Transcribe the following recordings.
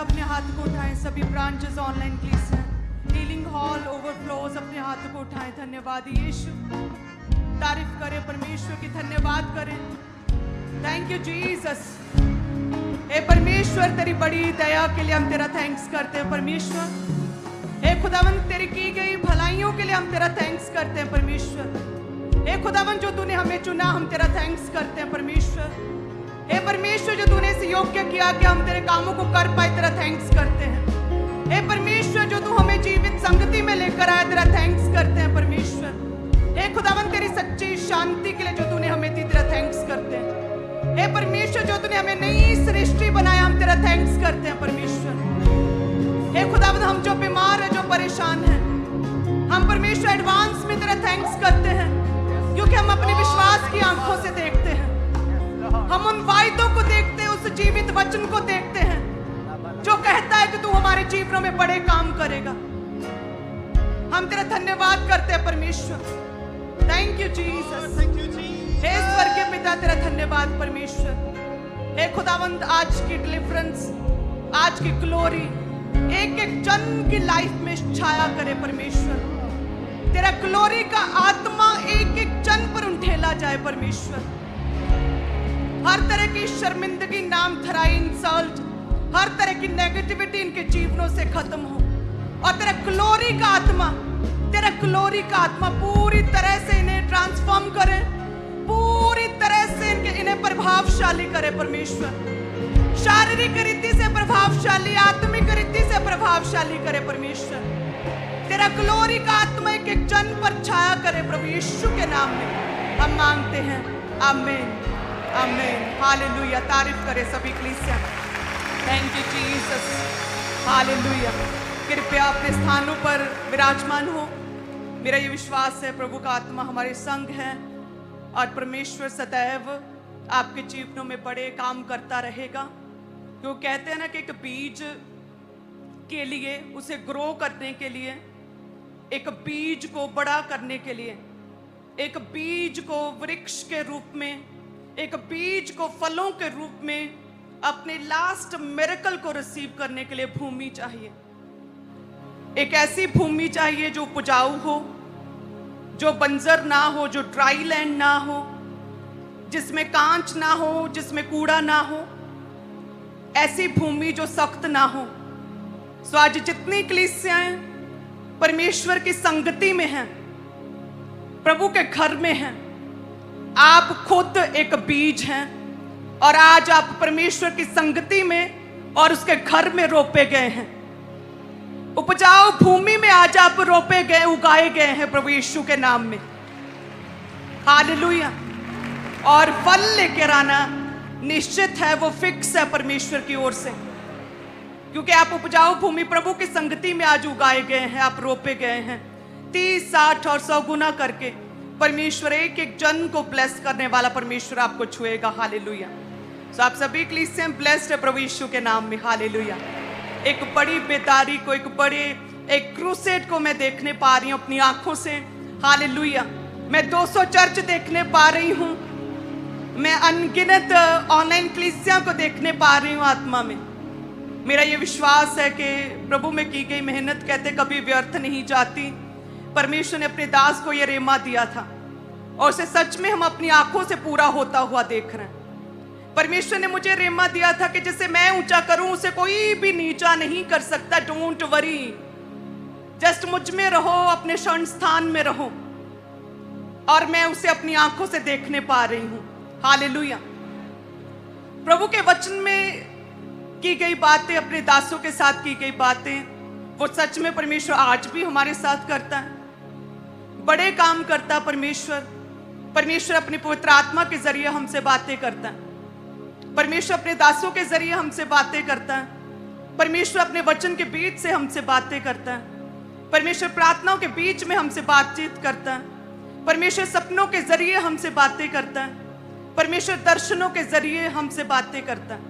अपने हाथ को उठाएं, सभी ब्रांचेस ऑनलाइन प्लीज हैं, हीलिंग हॉल ओवरफ्लोज अपने हाथ को उठाएं। धन्यवाद यीशु, तारीफ करें परमेश्वर की, धन्यवाद करें। Thank you Jesus. हे परमेश्वर तेरी बड़ी दया के लिए हम तेरा थैंक्स करते हैं परमेश्वर। हे खुदावन तेरी की गई भलाइयों के लिए हम तेरा थैंक्स करते हैं परमेश्वर। हे खुदावन जो तूने हमें चुना हम तेरा थैंक्स करते हैं परमेश्वर। हे परमेश्वर जो तूने इस योग्य किया कि हम तेरे कामों को कर पाए, तेरा थैंक्स करते हैं। हे परमेश्वर जो तू हमें जीवित संगति में लेकर आया, तेरा थैंक्स करते हैं परमेश्वर। हे खुदावन तेरी सच्ची शांति के लिए जो तूने हमें दी, तेरा थैंक्स करते हैं। हे परमेश्वर जो तूने हमें नई सृष्टि बनाया, हम तेरा थैंक्स करते हैं परमेश्वर। हे खुदावंद हम जो बीमार है, जो परेशान हैं, हम परमेश्वर एडवांस में तेरा थैंक्स करते हैं, क्योंकि हम अपने विश्वास की आंखों से देखते हैं, हम उन वायदों को देखते हैं, उस जीवित वचन को देखते हैं जो कहता है कि तू हमारे जीवनों में बड़े काम करेगा। हम तेरा धन्यवाद करते हैं परमेश्वर। Thank you Jesus. हे स्वर्गीय पिता तेरा धन्यवाद परमेश्वर। हे खुदावंद आज की डिलीवरेंस, आज की ग्लोरी एक एक जन की लाइफ में छाया करे परमेश्वर। तेरा ग्लोरी का आत्मा एक एक जन पर उठेला जाए परमेश्वर। हर तरह की शर्मिंदगी, नाम धराई, इंसल्ट, हर तरह की नेगेटिविटी इनके जीवनों से खत्म हो, और तेरा ग्लोरी का आत्मा पूरी तरह से इन्हें ट्रांसफॉर्म करे, पूरी तरह से इन्हें प्रभावशाली करे परमेश्वर। शारीरिक रीति से प्रभावशाली, आत्मिक रीति से प्रभावशाली करे परमेश्वर। तेरा ग्लोरी का आत्मा एक एक जन पर छाया करे प्रभु यीशु के नाम में हम मांगते हैं। आमीन, आमीन, हालेलुया। तारीफ करे सभी कलीसिया। Thank you Jesus, hallelujah. कृपया अपने स्थानों पर विराजमान हो। मेरा ये विश्वास है प्रभु का आत्मा हमारे संग है, और परमेश्वर सदैव आपके जीवनों में बड़े काम करता रहेगा। क्यों कहते हैं ना कि एक बीज के लिए, उसे ग्रो करने के लिए, एक बीज को बड़ा करने के लिए, एक बीज को वृक्ष के रूप में, एक बीज को फलों के रूप में अपने लास्ट मिरेकल को रिसीव करने के लिए भूमि चाहिए। एक ऐसी भूमि चाहिए जो उपजाऊ हो, जो बंजर ना हो, जो ड्राई लैंड ना हो, जिसमें कांच ना हो, जिसमें कूड़ा ना हो, ऐसी भूमि जो सख्त ना हो। सो आज जितनी कलीसियाएं परमेश्वर की संगति में हैं, प्रभु के घर में हैं, आप खुद एक बीज हैं, और आज आप परमेश्वर की संगति में और उसके घर में रोपे गए हैं। उपजाऊ भूमि में आज आप रोपे गए, उगाए गए हैं प्रभु यीशु के नाम में। हालेलुया। और फल लेकर आना निश्चित है, वो फिक्स है परमेश्वर की ओर से, क्योंकि आप उपजाऊ भूमि प्रभु की संगति में आज उगाए गए हैं, आप रोपे गए हैं। 30, 60 और 100 गुना करके परमेश्वर एक एक जन को ब्लेस करने वाला परमेश्वर आपको छुएगा। हालेलुया। सो आप सभी कलीसियां ब्लेस्ड है प्रभु यीशु के नाम में। हालेलुया। एक बड़ी बेदारी को, एक क्रूसेड को मैं देखने पा रही हूँ अपनी आंखों से। हालेलुया। मैं 200 चर्च देखने पा रही हूँ, मैं अनगिनत ऑनलाइन कलीसियां को देखने पा रही हूँ आत्मा में। मेरा ये विश्वास है कि प्रभु में की गई मेहनत कहते कभी व्यर्थ नहीं जाती। परमेश्वर ने अपने दास को ये रेमा दिया था, और उसे सच में हम अपनी आंखों से पूरा होता हुआ देख रहे हैं। परमेश्वर ने मुझे रेमा दिया था कि जिसे मैं ऊंचा करूं उसे कोई भी नीचा नहीं कर सकता। डोंट वरी, जस्ट मुझ में रहो, अपने शरण स्थान में रहो, और मैं उसे अपनी आंखों से देखने पा रही हूं। हालेलुया। प्रभु के वचन में की गई बातें, अपने दासों के साथ की गई बातें, वो सच में परमेश्वर आज भी हमारे साथ करता है, बड़े काम करता है परमेश्वर अपनी पवित्र आत्मा के जरिए हमसे बातें करता है। परमेश्वर अपने दासों के जरिए हमसे बातें करता है। परमेश्वर अपने वचन के बीच से हमसे बातें करता है। परमेश्वर प्रार्थनाओं के बीच में हमसे बातचीत करता है। परमेश्वर सपनों के जरिए हमसे बातें करता है। परमेश्वर दर्शनों के जरिए हमसे बातें करता है।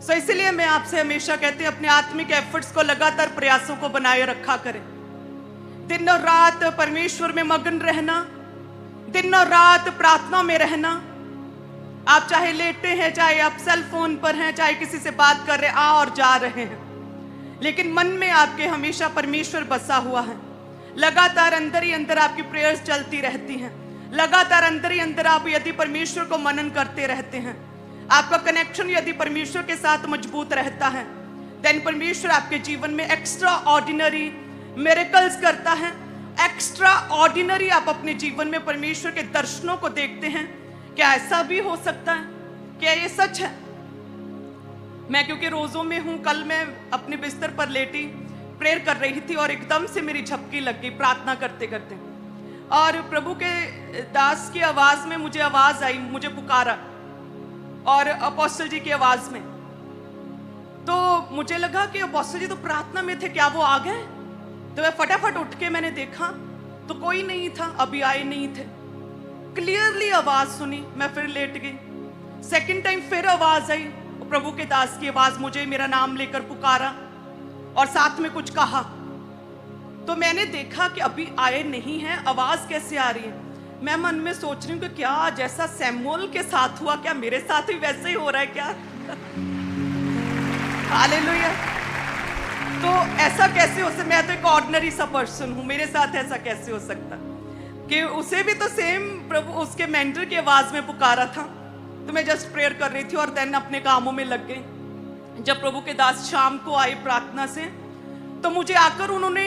सो इसलिए मैं आपसे हमेशा कहती हूं, अपने आत्मिक एफर्ट्स को, लगातार प्रयासों को बनाए रखा करें। दिन और रात परमेश्वर में मगन रहना, दिन और रात प्रार्थना में रहना, आप चाहे लेटे हैं, चाहे आप सेल फोन पर हैं, चाहे किसी से बात कर रहे, आ और जा रहे हैं, लेकिन मन में आपके हमेशा परमेश्वर बसा हुआ है। लगातार अंदर ही अंदर आपकी प्रेयर्स चलती रहती हैं। लगातार अंदर ही अंदर आप यदि परमेश्वर को मनन करते रहते हैं, आपका कनेक्शन यदि परमेश्वर के साथ मजबूत रहता है, देन परमेश्वर आपके जीवन में एक्स्ट्रा ऑर्डिनरी मिरेकल्स करता है। एक्स्ट्रा ऑर्डिनरी आप अपने जीवन में परमेश्वर के दर्शनों को देखते हैं। क्या ऐसा भी हो सकता है? क्या ये सच है? मैं क्योंकि रोजों में हूं, कल मैं अपने बिस्तर पर लेटी प्रेयर कर रही थी और एकदम से मेरी झपकी लग गई प्रार्थना करते करते, और प्रभु के दास की आवाज में मुझे आवाज आई, मुझे पुकारा, और अपोस्टल जी की आवाज में। तो मुझे लगा कि अपोस्टल जी तो प्रार्थना में थे, क्या वो आ गए? तो मैं फटाफट उठ के मैंने देखा तो कोई नहीं था, अभी आए नहीं थे। क्लियरली आवाज सुनी, मैं फिर लेट गई। सेकंड टाइम फिर आवाज आई, प्रभु के दास की आवाज, मुझे मेरा नाम लेकर पुकारा और साथ में कुछ कहा। तो मैंने देखा कि अभी आए नहीं हैं, आवाज कैसे आ रही है? मैं मन में सोच रही हूँ कि क्या जैसा सैमुअल के साथ हुआ, क्या मेरे साथ भी वैसे ही हो रहा है क्या? हालेलुया। तो ऐसा कैसे हो सकता? मैं तो एक ऑर्डिनरी सा पर्सन हूं, मेरे साथ ऐसा कैसे हो सकता कि उसे भी तो सेम प्रभु उसके मेंटर की आवाज में पुकारा था। तो मैं जस्ट प्रेयर कर रही थी और देन अपने कामों में लग गई। जब प्रभु के दास शाम को आए प्रार्थना से, तो मुझे आकर उन्होंने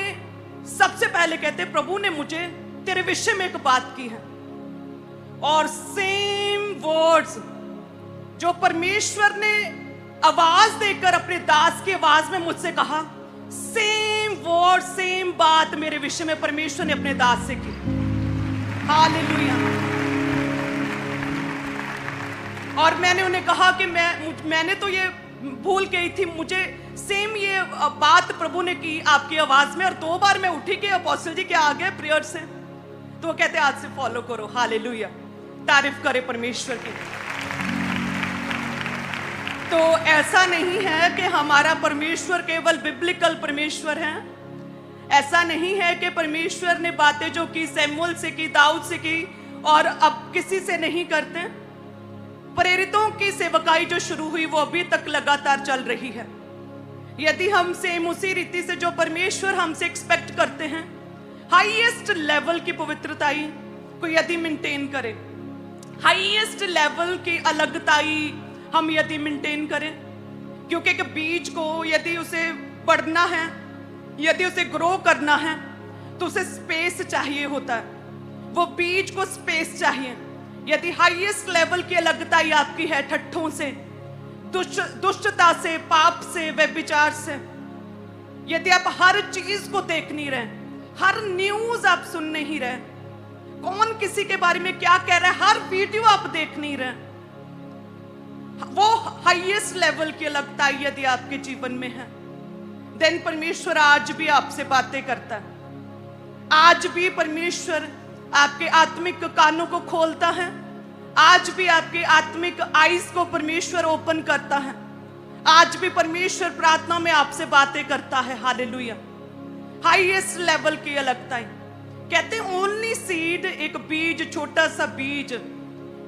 सबसे पहले कहते, प्रभु ने मुझे तेरे विषय में एक बात की है, और सेम वर्ड्स जो परमेश्वर ने आवाज देकर अपने दास की आवाज में मुझसे कहा, सेम वर्ड सेम बात मेरे विषय में परमेश्वर ने अपने दास से की। हालेलुया। और मैंने उन्हें कहा कि मैंने तो ये भूल गई थी, मुझे सेम ये बात प्रभु ने की आपकी आवाज में। और 2 बार मैं उठी कि अपोस्टल जी क्या आ गए प्रेयर से? तो वो कहते आज से फॉलो करो। हालेलुया, तारीफ करे परमेश्वर की। तो ऐसा नहीं है कि हमारा परमेश्वर केवल बिब्लिकल परमेश्वर है। ऐसा नहीं है कि परमेश्वर ने बातें जो की सैमुअल से की, दाऊद से की, और अब किसी से नहीं करते। प्रेरितों की सेवकाई जो शुरू हुई वो अभी तक लगातार चल रही है। यदि हम सेम उसी रीति से जो परमेश्वर हमसे एक्सपेक्ट करते हैं, हाईएस्ट लेवल की पवित्रताई को यदि मेंटेन करें, हाईएस्ट लेवल की अलगताई हम यदि मेंटेन करें, क्योंकि एक बीज को यदि उसे बढ़ना है, यदि उसे ग्रो करना है, तो उसे स्पेस चाहिए होता है। वो बीज को स्पेस चाहिए। यदि हाईएस्ट लेवल की अलगताई आपकी है ठट्ठों से, दुष्टता से, पाप से, व्यभिचार से, यदि आप हर चीज को देख नहीं रहे, हर न्यूज आप सुन नहीं रहे, कौन किसी के बारे में क्या कह रहा है, हर वीडियो आप देख नहीं रहे, वो हाईएस्ट लेवल की अलगताई यदि आपके जीवन में है, देन परमेश्वर आज भी आपसे बातें करता है। आज भी परमेश्वर आपके आत्मिक कानों को खोलता है। आज भी आपके आत्मिक आईज को परमेश्वर ओपन करता है। आज भी परमेश्वर प्रार्थना में आपसे बातें करता है। हालेलुया। हाईएस्ट लेवल की अलगताई। कहते हैं ओनली सीड, एक बीज, छोटा सा बीज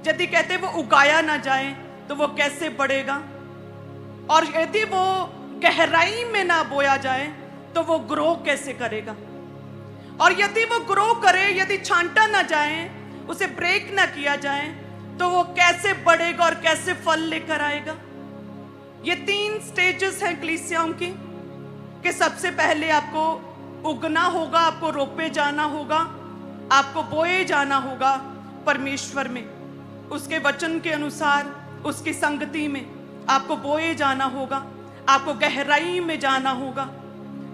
यदि कहते वो उगाया ना जाए तो वो कैसे बढ़ेगा, और यदि वो गहराई में ना बोया जाए तो वो ग्रो कैसे करेगा, और यदि वो ग्रो करे, यदि छांटा ना जाए, उसे ब्रेक ना किया जाए, तो वो कैसे बढ़ेगा और कैसे फल लेकर आएगा। ये 3 स्टेजेस हैं कलीसियाओं की, कि सबसे पहले आपको उगना होगा, आपको रोपे जाना होगा, आपको बोए जाना होगा परमेश्वर में, उसके वचन के अनुसार, उसकी संगति में आपको बोए जाना होगा, आपको गहराई में जाना होगा।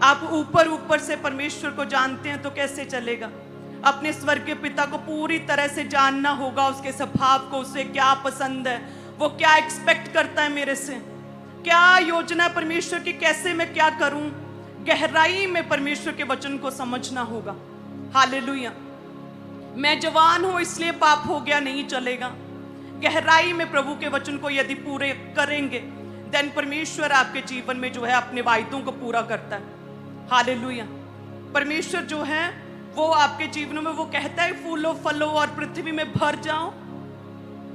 आप ऊपर ऊपर से परमेश्वर को जानते हैं तो कैसे चलेगा। अपने स्वर्गीय पिता को पूरी तरह से जानना होगा, उसके स्वभाव को, उसे क्या पसंद है, वो क्या एक्सपेक्ट करता है मेरे से, क्या योजना परमेश्वर की, कैसे मैं क्या करूं। गहराई में परमेश्वर के वचन को समझना होगा। हालेलुया। मैं जवान हूं इसलिए पाप हो गया नहीं चलेगा। गहराई में प्रभु के वचन को यदि पूरे करेंगे, देन परमेश्वर आपके जीवन में जो है अपने वायदों को पूरा करता है। हालेलुया। परमेश्वर जो है वो आपके जीवन में वो कहता है फूलो फलो और पृथ्वी में भर जाओ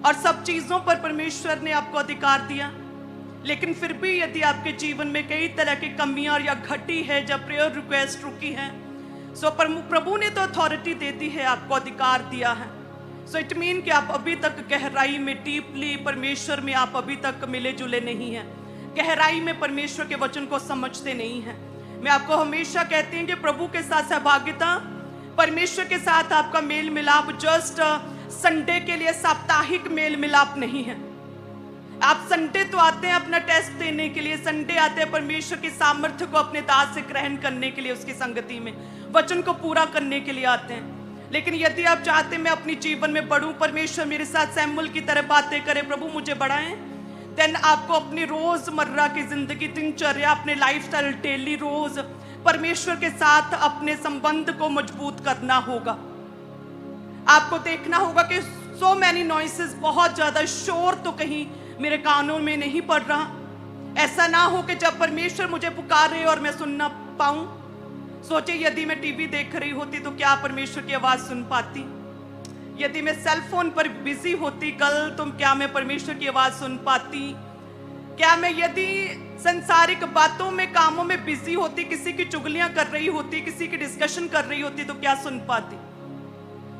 और सब चीजों पर परमेश्वर ने आपको अधिकार दिया, लेकिन फिर भी यदि आपके जीवन में कई तरह की कमियां या घटी है, जब प्रेयर रिक्वेस्ट रुकी है, सो प्रभु ने तो अथॉरिटी दे दी है, आपको अधिकार दिया है। सो इट मीन कि आप अभी तक गहराई में, डीपली परमेश्वर में आप अभी तक मिले जुले नहीं हैं, गहराई में परमेश्वर के वचन को समझते नहीं हैं। मैं आपको हमेशा कहती हूँ कि प्रभु के साथ सहभागिता, परमेश्वर के साथ आपका मेल मिलाप जस्ट संडे के लिए साप्ताहिक मेल मिलाप नहीं है। आप संडे तो आते हैं अपना टेस्ट देने के लिए, संडे आते हैं परमेश्वर की सामर्थ्य को अपने दास से ग्रहण करने के लिए, उसकी संगति में वचन को पूरा करने के लिए आते हैं। लेकिन यदि आप चाहते हैं मैं अपने जीवन में बढ़ूं, परमेश्वर मेरे साथ सैमुअल की तरह बातें करे, प्रभु मुझे बढ़ाएं, देन आपको अपनी रोजमर्रा की जिंदगी, दिनचर्या, अपने लाइफस्टाइल, डेली रोज परमेश्वर के साथ अपने संबंध को मजबूत करना होगा। आपको देखना होगा कि सो मैनी नॉइसेस, बहुत ज्यादा शोर तो कहीं मेरे कानों में नहीं पड़ रहा। ऐसा ना हो कि जब परमेश्वर मुझे पुकारे और मैं सुन ना पाऊं। सोचे यदि मैं टीवी देख रही होती तो क्या परमेश्वर की आवाज सुन पाती? यदि मैं सेल फोन पर बिजी होती कल, तो क्या मैं परमेश्वर की आवाज सुन पाती? क्या मैं यदि संसारिक बातों में, कामों में बिजी होती, किसी की चुगलियां कर रही होती, किसी की डिस्कशन कर रही होती, तो क्या सुन पाती?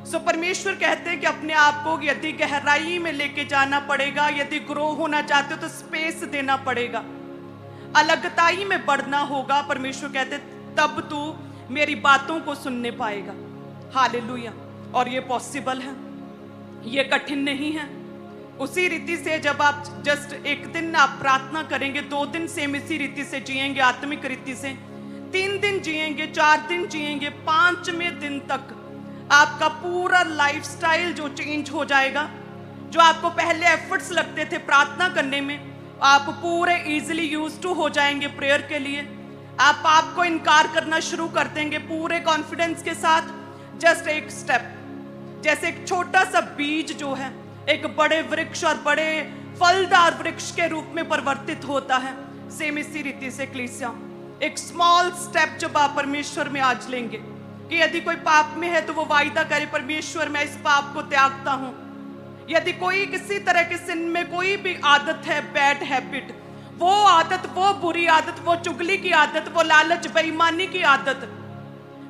सो परमेश्वर कहते हैं कि अपने आप को यदि गहराई में लेके जाना पड़ेगा, यदि ग्रो होना चाहते हो तो स्पेस देना पड़ेगा, अलगताई में बढ़ना होगा। परमेश्वर कहते तब तू मेरी बातों को सुनने पाएगा। हालेलुया। और ये पॉसिबल है, ये कठिन नहीं है। उसी रीति से जब आप जस्ट एक दिन आप प्रार्थना करेंगे, 2 दिन सेम इसी रीति से जिएंगे, आत्मिक रीति से 3 दिन जिएंगे, 4 दिन जिएंगे, 5वें दिन तक आपका पूरा लाइफस्टाइल जो चेंज हो जाएगा। जो आपको पहले एफर्ट्स लगते थे प्रार्थना करने में, आप पूरे इजीली यूज टू हो जाएंगे प्रेयर के लिए। आप पाप को इनकार करना शुरू कर देंगे पूरे कॉन्फिडेंस के साथ। जस्ट एक स्टेप, जैसे एक छोटा सा बीज जो है एक बड़े वृक्ष और बड़े फलदार वृक्ष के रूप में परिवर्तित होता है, सेम इसी रीति से कलीसिया एक स्मॉल स्टेप जब आप परमेश्वर में आज लेंगे कि यदि कोई पाप में है तो वो वायदा करे, परमेश्वर मैं इस पाप को त्यागता हूं। यदि कोई किसी तरह के सिन में कोई भी आदत है, बैड हैबिट, वो आदत, वो बुरी आदत, वो चुगली की आदत, वो लालच बेईमानी की आदत,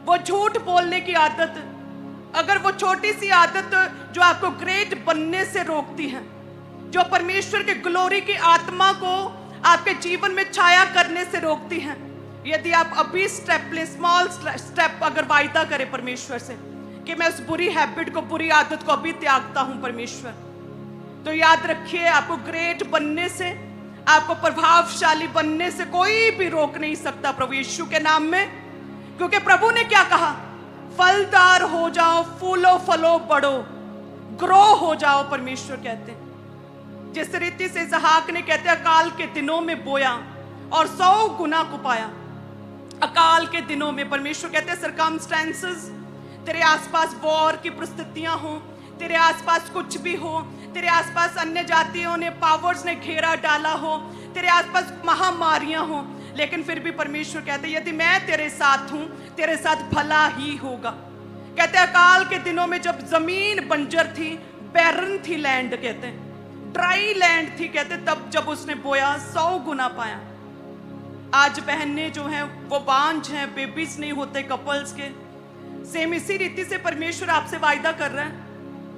वो झूठ बोलने की आदत, अगर वो छोटी सी आदत जो आपको ग्रेट बनने से रोकती है, जो परमेश्वर के ग्लोरी की आत्मा को आपके जीवन में छाया करने से रोकती है, यदि आप अभी स्टेप ले, स्मॉल स्टेप अगर वायदा करें परमेश्वर से कि मैं उस बुरी हैबिट को, बुरी आदत को अभी त्यागता हूं परमेश्वर, तो याद रखिए आपको ग्रेट बनने से, आपको प्रभावशाली बनने से कोई भी रोक नहीं सकता प्रभु यीशु के नाम में। क्योंकि प्रभु ने क्या कहा? फलदार हो जाओ, फूलो फलो बढ़ो, ग्रो हो जाओ। परमेश्वर कहते हैं जिस रीति से इसहाक ने कहते अकाल के दिनों में बोया और 100 गुना को पाया। अकाल के दिनों में परमेश्वर कहते हैं सर्कमस्टेंसेस, तेरे आसपास वॉर की परिस्थितियां हो, तेरे आसपास कुछ भी हो, तेरे आसपास अन्य जातियों ने, पावर्स ने घेरा डाला हो, तेरे आसपास महामारियां हो, लेकिन फिर भी परमेश्वर कहते यदि मैं तेरे साथ हूं, तेरे साथ भला ही होगा। कहते अकाल के दिनों में जब जमीन बंजर थी, बैरन थी लैंड, कहते ड्राई लैंड थी, कहते तब जब उसने बोया 100 गुना पाया। आज बहनें जो हैं वो बांझ हैं, बेबीज नहीं होते कपल्स के। सेम इसी रीति से परमेश्वर आपसे वायदा कर रहा है,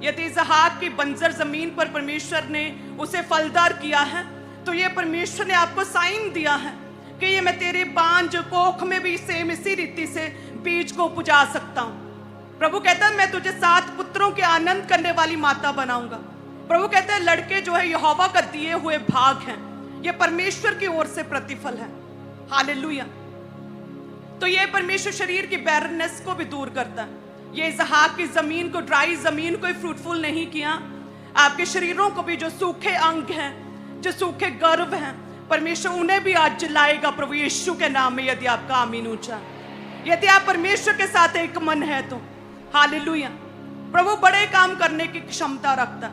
यदि इसहाक की बंजर जमीन पर परमेश्वर ने उसे फलदार किया है, तो ये परमेश्वर ने आपको साइन दिया है कि ये मैं तेरे बांझ कोख में भी सेम इसी रीति से बीज को उपजा सकता हूं। प्रभु कहता है मैं तुझे 7 पुत्रों के आनंद करने वाली माता बनाऊंगा। प्रभु कहता है लड़के जो है यहोवा का दिए हुए भाग हैं, ये परमेश्वर की ओर से प्रतिफल है। हालेलुया। तो ये परमेश्वर शरीर की बैरनेस को भी दूर करता है। ये इसहाक की जमीन को, ड्राई जमीन को फ्रूटफुल नहीं किया, आपके शरीरों को भी जो सूखे अंग हैं, जो सूखे गर्भ हैं, परमेश्वर उन्हें भी आज जलाएगा प्रभु यीशु के नाम में, यदि आपका आमीन ऊंचा, यदि आप परमेश्वर के साथ एक मन है तो। हालेलुया। प्रभु बड़े काम करने की क्षमता रखता।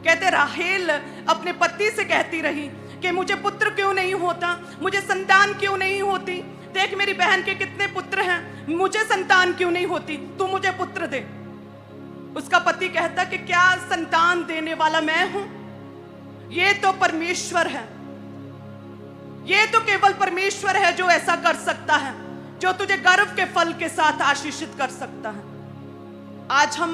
कहते राहेल अपने पति से कहती रही कि मुझे पुत्र क्यों नहीं होता, मुझे संतान क्यों नहीं होती, देख मेरी बहन के कितने पुत्र हैं, मुझे संतान क्यों नहीं होती, तू मुझे पुत्र दे। उसका पति कहता कि क्या संतान देने वाला मैं हूं? ये तो परमेश्वर है, ये तो केवल परमेश्वर है जो ऐसा कर सकता है, जो तुझे गर्भ के फल के साथ आशीषित कर सकता है। आज हम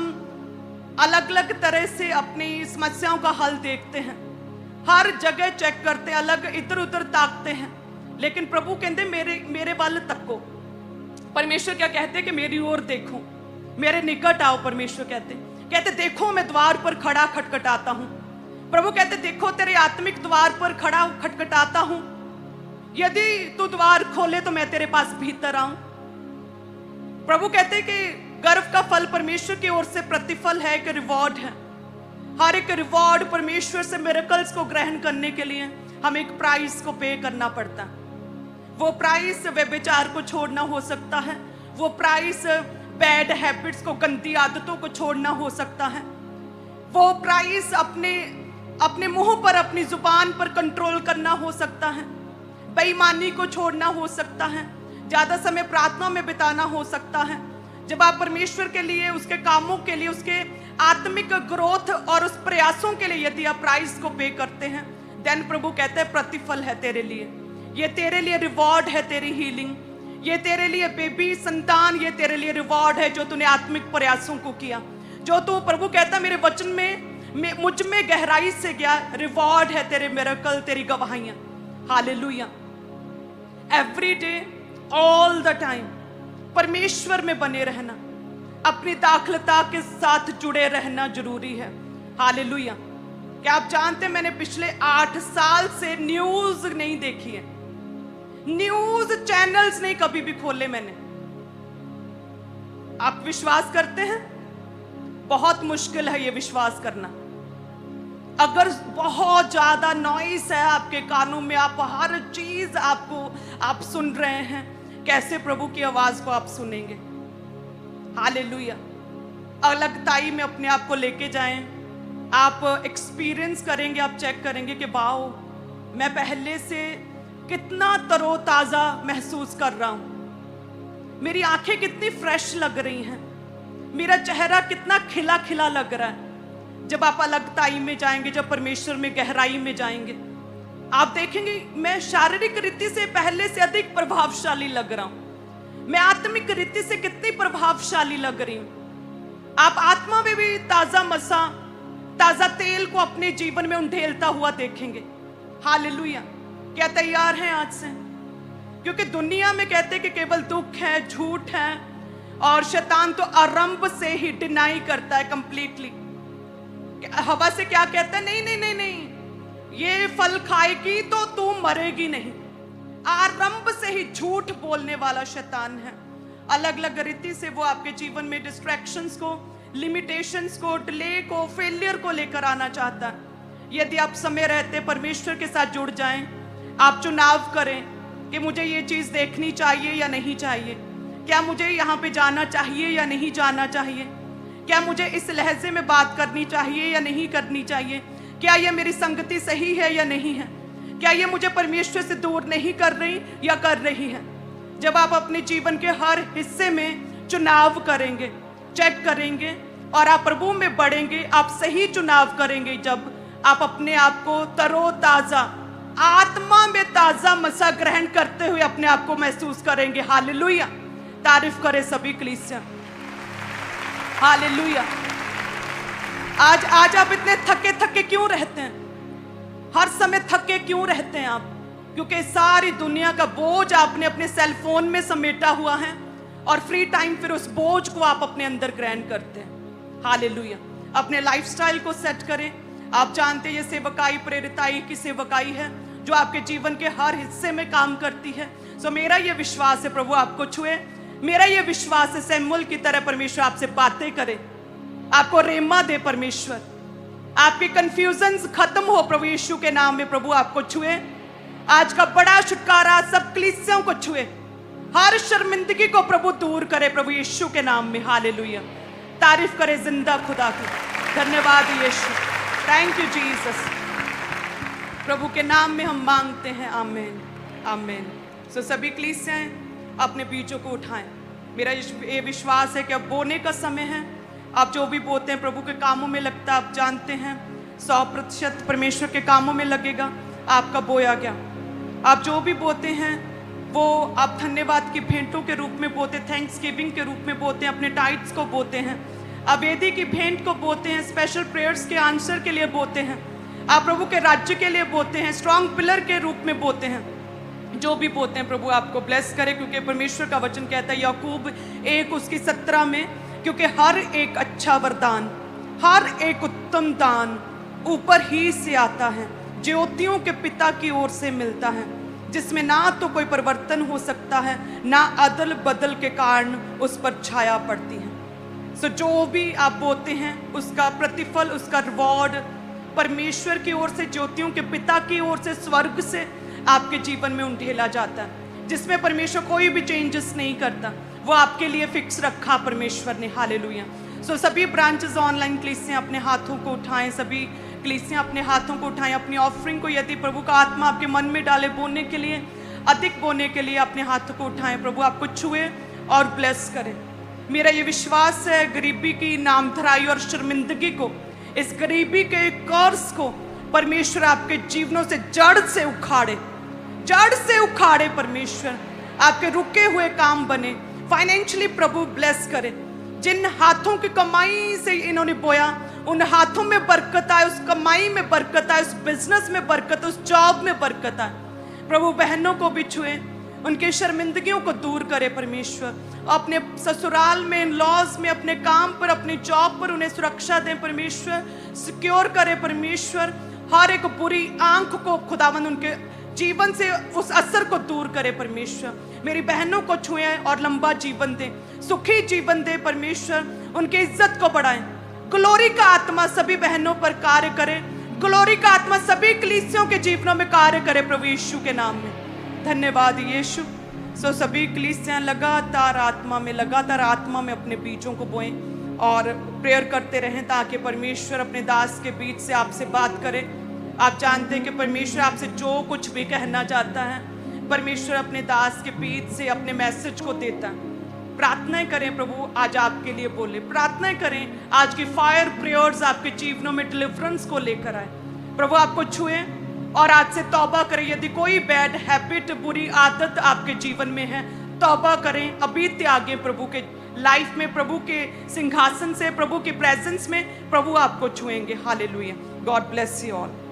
अलग अलग तरह से अपनी समस्याओं का हल देखते हैं, हर जगह चेक करते हैं, अलग इधर उधर ताकते हैं, लेकिन प्रभु कहते मेरे वाल तको। परमेश्वर क्या कहते कि मेरी ओर देखो, मेरे निकट आओ। परमेश्वर कहते देखो मैं द्वार पर खड़ा खटखटाता हूं। प्रभु कहते देखो तेरे आत्मिक द्वार पर खड़ा खटखटाता हूं, यदि तू द्वार खोले तो मैं तेरे पास भीतर आऊं। प्रभु कहते कि गर्भ का फल परमेश्वर की ओर से प्रतिफल है, एक रिवॉर्ड है। हर एक रिवॉर्ड परमेश्वर से मिरेकल्स को ग्रहण करने के लिए हमें एक प्राइस को पे करना पड़ता है। वो प्राइस व्यभिचार को छोड़ना हो सकता है, वो प्राइस बैड हैबिट्स को, गंदी आदतों को छोड़ना हो सकता है, वो प्राइस अपने मुंह पर, अपनी जुबान पर कंट्रोल करना हो सकता है, बेईमानी को छोड़ना हो सकता है, ज्यादा समय प्रार्थना में बिताना हो सकता है। जब आप परमेश्वर के लिए, उसके कामों के लिए, उसके आत्मिक ग्रोथ और उस प्रयासों के लिए यदि आप प्राइस को पे करते हैं, देन प्रभु कहते हैं प्रतिफल है तेरे लिए, ये तेरे लिए रिवॉर्ड है, तेरी हीलिंग, ये तेरे लिए बेबी संतान, ये तेरे लिए रिवॉर्ड है जो तूने आत्मिक प्रयासों को किया, जो तू, प्रभु कहता मेरे वचन में मुझ में गहराई से गया, रिवॉर्ड है तेरे मिरेकल, तेरी गवाहियां। Hallelujah. Every day, all the time परमेश्वर में बने रहना, अपनी दाखलता के साथ जुड़े रहना जरूरी है। हालेलुया। क्या आप जानते हैं मैंने पिछले 8 साल से न्यूज नहीं देखी है, न्यूज चैनल्स नहीं कभी भी खोले मैंने। आप विश्वास करते हैं? बहुत मुश्किल है ये विश्वास करना। अगर बहुत ज्यादा नॉइस है आपके कानों में, आप हर चीज आप सुन रहे हैं, कैसे प्रभु की आवाज को आप सुनेंगे? हालेलुया। अलगताई में अपने आप को लेके जाएं, आप एक्सपीरियंस करेंगे, आप चेक करेंगे कि वाओ, मैं पहले से कितना तरोताजा महसूस कर रहा हूं, मेरी आंखें कितनी फ्रेश लग रही हैं, मेरा चेहरा कितना खिला खिला लग रहा है। जब आप अलगताई में जाएंगे, जब परमेश्वर में गहराई में जाएंगे, आप देखेंगे मैं शारीरिक रीति से पहले से अधिक प्रभावशाली लग रहा हूं, मैं आत्मिक रीति से कितनी प्रभावशाली लग रही हूं। आप आत्मा में भी ताजा मसा, ताजा तेल को अपने जीवन में उंडेलता हुआ देखेंगे। हालेलुया। क्या तैयार हैं आज से? क्योंकि दुनिया में कहते हैं कि केवल दुख है, झूठ है, और शैतान तो आरंभ से ही डिनाई करता है कंप्लीटली। हवा से क्या कहता है? नहीं नहीं नहीं नहीं, ये फल खाएगी तो तू मरेगी नहीं। आरंभ से ही झूठ बोलने वाला शैतान है। अलग अलग रीति से वो आपके जीवन में डिस्ट्रैक्शंस को, लिमिटेशंस को, डिले को, फेलियर को लेकर आना चाहता है। यदि आप समय रहते परमेश्वर के साथ जुड़ जाएं, आप चुनाव करें कि मुझे ये चीज देखनी चाहिए या नहीं चाहिए, क्या मुझे यहाँ पे जाना चाहिए या नहीं जाना चाहिए, क्या मुझे इस लहजे में बात करनी चाहिए या नहीं करनी चाहिए, क्या ये मेरी संगति सही है या नहीं है, क्या ये मुझे परमेश्वर से दूर नहीं कर रही या कर रही है। जब आप अपने जीवन के हर हिस्से में चुनाव करेंगे, चेक करेंगे और आप प्रभु में बढ़ेंगे, आप सही चुनाव करेंगे, जब आप अपने आप को तरोताजा, आत्मा में ताजा मसा ग्रहण करते हुए अपने आप को महसूस करेंगे। हालेलुया। तारीफ करे सभी कलीसिया। हालेलुया। आज आप इतने थके क्यों रहते हैं? हर समय थके क्यों रहते हैं आप? क्योंकि सारी दुनिया का बोझ आपने अपने सेल फोन में समेटा हुआ है, और फ्री टाइम फिर उस बोझ को आप अपने अंदर ग्रहण करते हैं। हालेलुया। अपने लाइफस्टाइल को सेट करें। आप जानते हैं ये सेवकाई प्रेरिताई की सेवकाई है जो आपके जीवन के हर हिस्से में काम करती है। सो मेरा ये विश्वास है प्रभु आपको छुए, मेरा ये विश्वास है सैमुअल की तरह परमेश्वर आपसे बातें करे, आपको रेमा दे परमेश्वर, आपके कंफ्यूजन्स खत्म हो प्रभु यीशु के नाम में। प्रभु आपको छुए, आज का बड़ा छुटकारा सब कलीसियों को छुए, हर शर्मिंदगी को प्रभु दूर करे प्रभु यीशु के नाम में। हालेलुया। तारीफ करे जिंदा खुदा की। धन्यवाद यीशु, थैंक यू जीसस। प्रभु के नाम में हम मांगते हैं, आमीन आमीन। सो सभी कलीसियाएं अपने बीचों को उठाएं। मेरा ये विश्वास है कि अब बोने का समय है, आप जो भी बोते हैं प्रभु के कामों में लगता है, आप जानते हैं 100% परमेश्वर के कामों में लगेगा। आपका बोया गया, आप जो भी बोते हैं वो आप धन्यवाद की भेंटों के रूप में बोते, थैंक्स गिविंग के रूप में बोते हैं, अपने टाइट्स को बोते हैं, आप वेदी की भेंट को बोते हैं, स्पेशल प्रेयर्स के आंसर के लिए बोते हैं, आप प्रभु के राज्य के लिए बोते हैं, स्ट्रॉन्ग पिलर के रूप में बोते हैं। जो भी बोते हैं प्रभु आपको ब्लेस करे, क्योंकि परमेश्वर का वचन कहता है याकूब 1:17 में, क्योंकि हर एक अच्छा वरदान, हर एक उत्तम दान ऊपर ही से आता है, ज्योतियों के पिता की ओर से मिलता है, जिसमें ना तो कोई परिवर्तन हो सकता है, ना अदल बदल के कारण उस पर छाया पड़ती है। सो जो भी आप बोते हैं उसका प्रतिफल, उसका रिवॉर्ड परमेश्वर की ओर से, ज्योतियों के पिता की ओर से, स्वर्ग से आपके जीवन में उंडेला जाता है, जिसमें परमेश्वर कोई भी चेंजेस नहीं करता, वो आपके लिए फिक्स रखा परमेश्वर ने। हालेलुया। सो सभी ब्रांचेस ऑनलाइन कलीसियां अपने हाथों को उठाएं, सभी कलीसियां अपने हाथों को उठाएं, अपनी ऑफरिंग को यदि प्रभु का आत्मा आपके मन में डाले बोने के लिए, अधिक बोने के लिए अपने हाथों को उठाएं, प्रभु आपको छुए और ब्लेस करें। मेरा ये विश्वास है गरीबी की नामधराई और शर्मिंदगी को, इस गरीबी के कर्स को परमेश्वर आपके जीवनों से जड़ से उखाड़े, जड़ से उखाड़े। परमेश्वर आपके रुके हुए काम बने, फाइनेंशियली प्रभु ब्लेस करे। जिन हाथों की कमाई से इन्होंने बोया, उन हाथों में बरकत आए, उस कमाई में बरकत आए, उस बिजनेस में बरकत, उस जॉब में बरकत आए। प्रभु बहनों को भी छुए, उनके शर्मिंदगियों को दूर करे परमेश्वर। अपने ससुराल में, इन लॉज में, अपने काम पर, अपनी जॉब पर उन्हें सुरक्षा दें परमेश्वर, सिक्योर करे परमेश्वर। हर एक बुरी आंख को खुदावंद उनके जीवन से उस असर को दूर करे परमेश्वर। मेरी बहनों को छुए और लंबा जीवन दे, सुखी जीवन दे परमेश्वर, उनकी इज्जत को बढ़ाएं। ग्लोरी का आत्मा सभी बहनों पर कार्य करे, ग्लोरी का आत्मा सभी कलीसियों के जीवनों में कार्य करे प्रभु यीशु के नाम में। धन्यवाद यीशु। सो सभी कलीसियां लगातार आत्मा में अपने बीजों को बोएं और प्रेयर करते रहें, ताकि परमेश्वर अपने दास के बीच से आपसे बात करे। आप जानते हैं कि परमेश्वर आपसे जो कुछ भी कहना चाहता है, परमेश्वर अपने दास के बीच से अपने मैसेज को देता है। प्रार्थनाएं करें प्रभु आज आपके लिए बोले, प्रार्थनाएं करें आज की फायर प्रेयर्स आपके जीवनों में डिलीवरेंस को लेकर आए। प्रभु आपको छुए और आज से तौबा करें। यदि कोई बैड हैबिट, बुरी आदत आपके जीवन में है, तौबा करें, अभी त्यागें प्रभु के लाइफ में, प्रभु के सिंहासन से, प्रभु के प्रेजेंस में प्रभु आपको छुएंगे। Hallelujah. God bless you all.